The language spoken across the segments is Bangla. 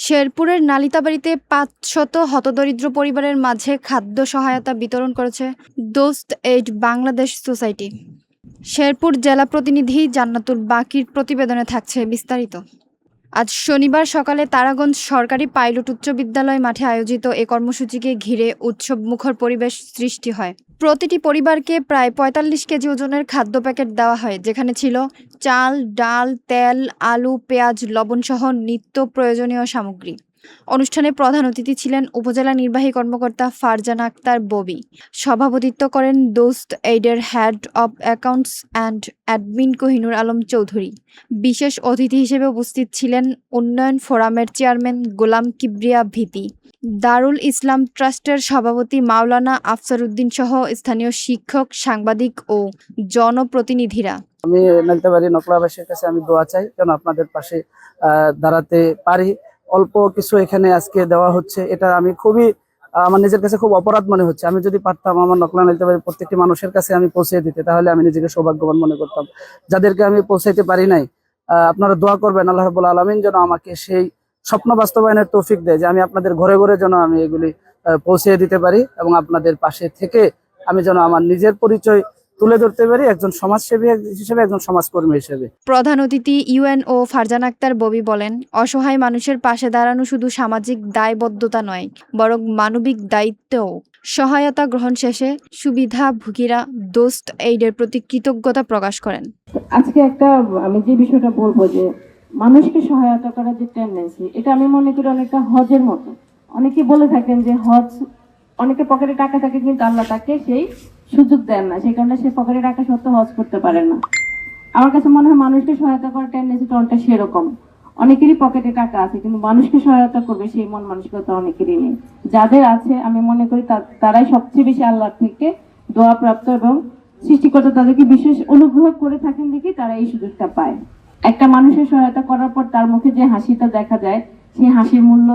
শেরপুরের নালিতাবাড়ীতে ৫০০ হতদরিদ্র পরিবারের মাঝে খাদ্য সহায়তা বিতরণ করেছে দোস্ত এইড বাংলাদেশ সোসাইটি। শেরপুর জেলা প্রতিনিধি জান্নাতুল বাকির প্রতিবেদনে থাকছে বিস্তারিত। আজ শনিবার সকালে তারাগঞ্জ সরকারি পাইলট উচ্চ বিদ্যালয় মাঠে আয়োজিত এ কর্মসূচিকে ঘিরে উৎসবমুখর পরিবেশ সৃষ্টি হয়। প্রতিটি পরিবারকে প্রায় ৪৫ কেজি ওজনের খাদ্য প্যাকেট দেওয়া হয়, যেখানে ছিল চাল, ডাল, তেল, আলু, পেঁয়াজ, লবণসহ নিত্য প্রয়োজনীয় সামগ্রী। অনুষ্ঠানে প্রধান অতিথি ছিলেন উপজেলা নির্বাহী কর্মকর্তা ফারজানা আক্তার ববি। সভাপতিত্ব করেন দোস্ত এইডের head of accounts and admin Kohinoor Alam Chowdhury. বিশেষ অতিথি হিসেবে উপস্থিত ছিলেন উন্নয়ন ফোরামের চেয়ারম্যান গোলাম কিবরিয়া ভীতি, দারুল ইসলাম ট্রাস্টের সভাপতি মাওলানা আফসার উদ্দিন সহ স্থানীয় শিক্ষক, সাংবাদিক ও জনপ্রতিনিধিরা। আমি নালিতাবাড়ি নকলাবাসীর কাছে আমি দোয়া চাই যেন আপনাদের পাশে দাঁড়াতে পারি। অল্প কিছু এখানে আজকে দেওয়া হচ্ছে, এটা আমি খুবই আমার নিজের কাছে খুব অপরাধ মনে হচ্ছে। আমি যদি পারতাম আমার নকলা নালিতাবাড়ির প্রত্যেকটি মানুষের কাছে আমি পৌঁছে দিতে, তাহলে আমি নিজেকে সৌভাগ্যবান মনে করতাম। যাদেরকে আমি পৌঁছাইতে পারি নাই, আপনারা দোয়া করবেন আল্লাহ রাব্বুল আলামিন যেন আমাকে সেই স্বপ্ন বাস্তবায়নের তৌফিক দেয় যে আমি আপনাদের ঘরে ঘরে যেন আমি এগুলি পৌঁছে দিতে পারি এবং আপনাদের পাশে থেকে আমি যেন আমার নিজের পরিচয় তুলে ধরতে পারি একজন সমাজসেবী হিসেবে, একজন সমাজকর্মী হিসেবে। প্রধান অতিথি ইউএনও ফারজানা আক্তার ববি বলেন, অসহায় মানুষের পাশে দাঁড়ানো শুধু সামাজিক দায়বদ্ধতা নয়, বরং মানবিক দায়িত্বও। সহায়তা গ্রহণ শেষে সুবিধাভোগীরা দোস্ত এইডের প্রতি কৃতজ্ঞতা প্রকাশ করেন। আজকে আমি যে বিষয়টা বলবো যে মানুষকে সহায়তা করার যে টেন্ডেন্সি, এটা আমি মনে করি অনেকটা হজের মতো। অনেকে বলে থাকেন যে হজ, অনেকে পকেটে টাকা থাকে কিন্তু আল্লাহ তাকে সেই সুযোগ দেন না, সেই কারণে সে পকেটে টাকা সত্ত্বেও হজ করতে পারে না। আমার কাছে মনে হয় মানুষকে সহায়তা করার টেন্ডেন্সিটা অনেকটা সেরকম। অনেকেরই পকেটে টাকা আছে কিন্তু মানুষকে সহায়তা করবে সেই মন মানসিকতা অনেকেরই নেই। যাদের আছে আমি মনে করি তারাই সবচেয়ে বেশি আল্লাহ থেকে দোয়া প্রাপ্ত এবং সৃষ্টিকর্তা তাদেরকে বিশেষ অনুগ্রহ করে থাকেন দেখি তারা এই সুযোগটা পায়। একটা মানুষের সহায়তা করার পর তার মুখে যে হাসিটা দেখা যায়, সেই হাসির মূল্য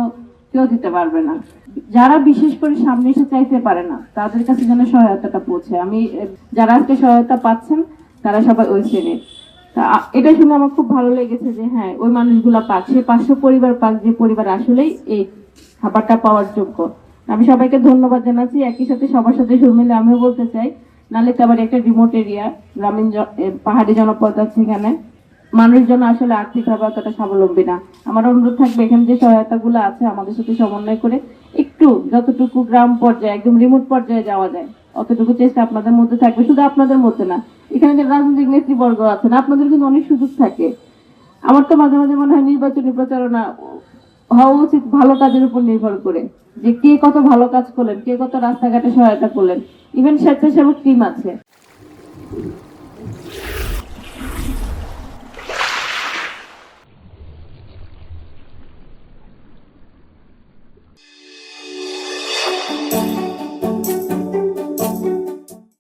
কেউ দিতে পারবে না। যারা বিশেষ করে সামনে এসে চাইতে পারে না তাদের কাছে যেন সহায়তাটা পৌঁছে। যারা আজকে সহায়তা পাচ্ছেন তারা সবাই ওই শ্রেণীর। এটা শুনে আমার খুব ভালো লেগেছে যে হ্যাঁ, ওই মানুষগুলা পাক, সে 500 পরিবার পাক যে পরিবার আসলেই এই খাবারটা পাওয়ার যোগ্য। আমি সবাইকে ধন্যবাদ জানাচ্ছি। একই সাথে সবার সাথে সুর মিলে আমিও বলতে চাই, নালিতাবাড়ি একটা রিমোট এরিয়া, গ্রামীণ পাহাড়ি জনপদ আছে, এখানে মানুষজন আসলে আর্থিকভাবে অতটা স্বাবলম্বী না। আমার অনুরোধ থাকবে এখানে যে সহায়তাগুলো আছে আমাদের সাথে সমন্বয় করে একটু যতটুকু গ্রাম পর্যায়ে, একদম রিমোট পর্যায়ে যাওয়া যায় অতটুকু চেষ্টা আপনাদের মধ্যে থাকবে। শুধু আপনাদের মধ্যে না, এখানে যে রাজনৈতিক নেতৃবর্গ আছেন আপনাদের কিন্তু অনেক সুযোগ থাকে। আমার তো মাঝে মাঝে মনে হয় নির্বাচনী প্রচারণা হওয়া উচিত ভালো কাজের উপর নির্ভর করে, যে কে কত ভালো কাজ করলেন, কে কত রাস্তাঘাটে সহায়তা করলেন। ইভেন স্বেচ্ছাসেবক টিম আছে,